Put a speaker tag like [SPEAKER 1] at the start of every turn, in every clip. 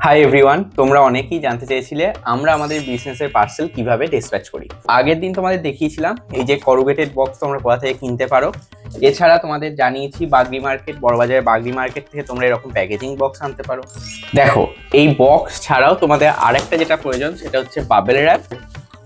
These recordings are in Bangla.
[SPEAKER 1] হাই এভরিওয়ান, তোমরা অনেকেই জানতে চেয়েছিলে আমরা আমাদের বিজনেসের পার্সেল কিভাবে ডিসপ্যাচ করি। আগের দিন তোমাদের দেখিয়েছিলাম এই যে করুগেটেড বক্স তোমরা কোথা থেকে কিনতে পারো। এছাড়া তোমাদের জানিয়েছি বাগরি মার্কেট, বড়বাজারের বাগরি মার্কেট থেকে তোমরা এরকম প্যাকেজিং বক্স আনতে পারো। দেখো, এই বক্স ছাড়াও তোমাদের আরেকটা যেটা প্রয়োজন সেটা হচ্ছে bubble wrap,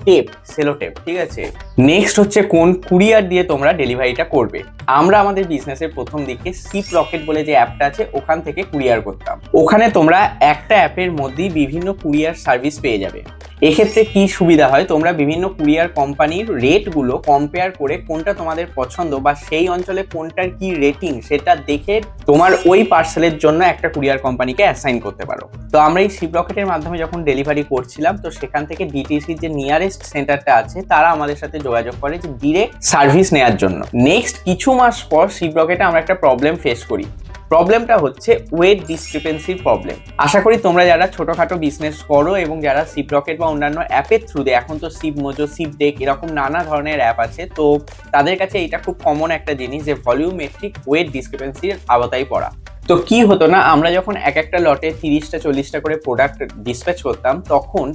[SPEAKER 1] tape, sellotape, tape আছে। নেক্সট হচ্ছে কোন কুরিয়ার দিয়ে তোমরা ডেলিভারিটা করবে। আমরা আমাদের বিজনেসের প্রথম দিকে সিপ রকেট বলে যে অ্যাপটা আছে ওখান থেকে কুরিয়ার করতাম। ওখানে তোমরা একটা অ্যাপের মধ্যেই বিভিন্ন কুরিয়ার সার্ভিস পেয়ে যাবে। এক্ষেত্রে কি সুবিধা হয়, তোমরা বিভিন্ন কুরিয়ার কোম্পানির রেটগুলো কম্পেয়ার করে কোনটা তোমাদের পছন্দ বা সেই অঞ্চলে কোনটার কি রেটিং সেটা দেখে তোমার ওই পার্সেলের জন্য একটা কুরিয়ার কোম্পানিকে অ্যাসাইন করতে পারো। তো আমরা এই সিপ রকেটের মাধ্যমে যখন ডেলিভারি করছিলাম, তো সেখান থেকে ডিটিসির যে নিয়ারেস্ট সেন্টারটা আছে তারা আমাদের সাথে যোগাযোগ করে যে ডিরেক্ট সার্ভিস নেওয়ার জন্য। নেক্সট কিছু মাস পর সিপ রকেটে আমরা একটা প্রবলেম ফেস করি। প্রবলেমটা হচ্ছে ওয়েট ডিসক্রিপেন্সির প্রবলেম। আশা করি তোমরা যারা ছোটখাটো বিজনেস করো এবং যারা সিপ রকেট বা অন্যান্য অ্যাপের থ্রুতে, এখন তো সিপ মোজো, সিপ ডেক এরকম নানা ধরনের অ্যাপ আছে, তো তাদের কাছে এটা খুব কমন একটা জিনিস যে ভলিউমেট্রিক ওয়েট ডিসক্রিপেন্সির আওতায় পড়া। তো কি হতো না, আমরা যখন এক একটা লটে 30টা 40টা করে প্রোডাক্ট ডিসপ্যাচ করতাম, তখন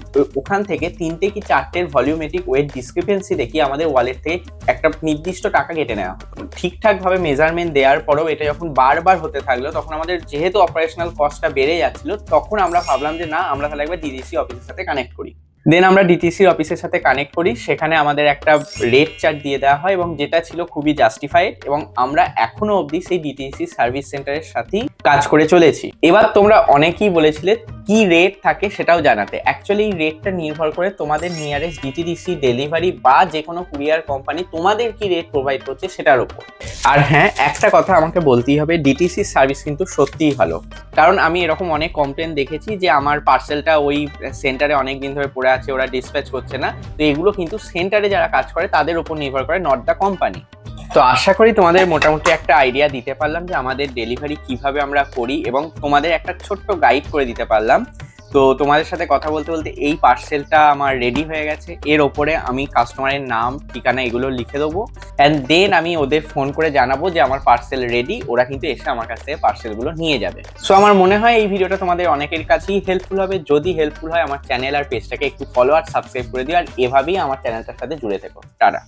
[SPEAKER 1] ওখান থেকে 3টে কি 4টের ভলিউমেট্রিক ওয়েট ডিসক্রিপেন্সি দেখি আমাদের ওয়ালেট থেকে একটা নির্দিষ্ট টাকা কেটে নেওয়া হতো। ঠিকঠাকভাবে মেজারমেন্ট দেওয়ার পরেও এটা যখন বারবার হতে থাকলো, তখন আমাদের যেহেতু অপারেশনাল কস্টটা বেড়ে যাচ্ছিল, তখন আমরা ভাবলাম যে না, আমরা তাহলে একবার ডিটিসি অফিসের সাথে কানেক্ট করি। দেন আমরা ডিটিসি অফিসের সাথে কানেক্ট করি, সেখানে আমাদের একটা রেট চার্ট দিয়ে দেওয়া হয় এবং যেটা ছিল খুবই জাস্টিফাইড, এবং আমরা এখনো অবধি সেই ডিটিসি সার্ভিস সেন্টারের সাথেই কাজ করে চলেছি। এবার তোমরা অনেকেই বলেছিলে কি রেট থাকে সেটাও জানাতে। অ্যাকচুয়ালি এই রেটটা নির্ভর করে তোমাদের নিয়ারেস্ট ডিটিডিসি ডেলিভারি বা যে কোনো কুরিয়ার কোম্পানি তোমাদের কি রেট প্রোভাইড করছে সেটার উপর। আর হ্যাঁ, একটা কথা আমাকে বলতেই হবে, ডিটিসি সার্ভিস কিন্তু সত্যিই ভালো। কারণ আমি এরকম অনেক কমপ্লেন দেখেছি যে আমার পার্সেলটা ওই সেন্টারে অনেক দিন ধরে পড়ে আছে, ওরা ডিসপ্যাচ করছে না। তো এগুলো কিন্তু সেন্টারে যারা কাজ করে তাদের উপর নির্ভর করে, নট দ্য কোম্পানি। তো আশা করি তোমাদের মোটামুটি একটা আইডিয়া দিতে পারলাম যে আমাদের ডেলিভারি কিভাবে আমরা করি, এবং তোমাদের একটা ছোট্ট গাইড করে দিতে পারলাম। তো তোমাদের সাথে কথা বলতে বলতে এই পার্সেলটা আমার রেডি হয়ে গেছে। এর ওপরে আমি কাস্টমারের নাম, ঠিকানা এগুলো লিখে দেবো, অ্যান্ড দেন আমি ওদের ফোন করে জানাবো যে আমার পার্সেল রেডি। ওরা কিন্তু এসে আমার কাছ থেকে পার্সেলগুলো নিয়ে যাবে। সো আমার মনে হয় এই ভিডিওটা তোমাদের অনেকের কাছেই হেল্পফুল হবে। যদি হেল্পফুল হয়, আমার চ্যানেল আর পেজটাকে একটু ফলো আর সাবস্ক্রাইব করে দিও, আর এভাবেই আমার চ্যানেলটার সাথে জুড়ে থেকো। টাটা।